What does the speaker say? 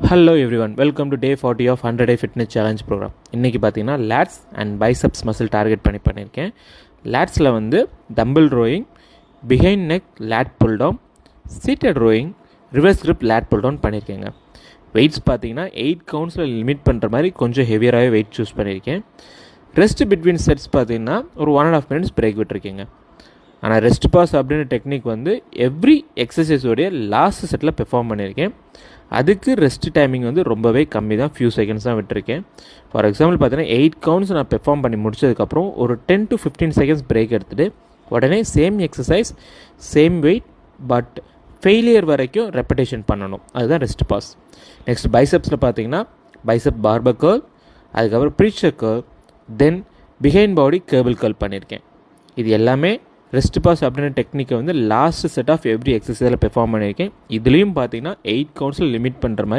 Hello everyone, welcome to day 40 of 100 day fitness challenge programme. இன்றைக்கி பார்த்தீங்கன்னா lats and biceps muscle target பண்ணியிருக்கேன். லேட்ஸில் வந்து dumbbell rowing, behind neck lat pull down, seated rowing, reverse grip lat pull down பண்ணியிருக்கேங்க. Weights பார்த்தீங்கன்னா 8 கவுண்ட்ஸில் limit பண்ணுற மாதிரி கொஞ்சம் ஹெவியராகவே வெயிட் சூஸ் பண்ணியிருக்கேன். ரெஸ்ட் பிட்வீன் செட்ஸ் பார்த்தீங்கன்னா ஒரு 1.5 minutes பிரேக் விட்டுருக்கேங்க. ஆனால் ரெஸ்ட் பாஸ் அப்படின்னு டெக்னிக் வந்து எவ்ரி எக்ஸசைஸோடைய லாஸ்ட் செட்டில் பெர்ஃபார்ம் பண்ணியிருக்கேன். அதுக்கு ரெஸ்ட் டைமிங் வந்து ரொம்பவே கம்மி தான், ஃபியூ செகண்ட்ஸ் தான் விட்டுருக்கேன். ஃபார் எக்ஸாம்பிள் பார்த்தீங்கன்னா 8 கவுண்ட்ஸ் நான் பெர்ஃபார்ம் பண்ணி முடிச்சதுக்கப்புறம் ஒரு 10 to 15 செகண்ட்ஸ் பிரேக் எடுத்துகிட்டு உடனே same exercise same weight but failure வரைக்கும் ரெப்படேஷன் பண்ணணும். அதுதான் ரெஸ்ட் பாஸ். நெக்ஸ்ட் பைசப்ஸில் பார்த்தீங்கன்னா பைசப் பார்பர் கர்ல், அதுக்கப்புறம் preacher curl, then behind body cable curl பண்ணியிருக்கேன். இது எல்லாமே ரெஸ்ட் பாஸ் அப்படின்ற டெக்னிக்கை வந்து லாஸ்ட் செட் ஆஃப் எவ்ரி எக்ஸசைஸில் பெர்ஃபார்ம் பண்ணியிருக்கேன். இதுலேயும் பார்த்தீங்கன்னா 8 கவுண்ட்ஸில் லிமிட் பண்ணுற மாதிரி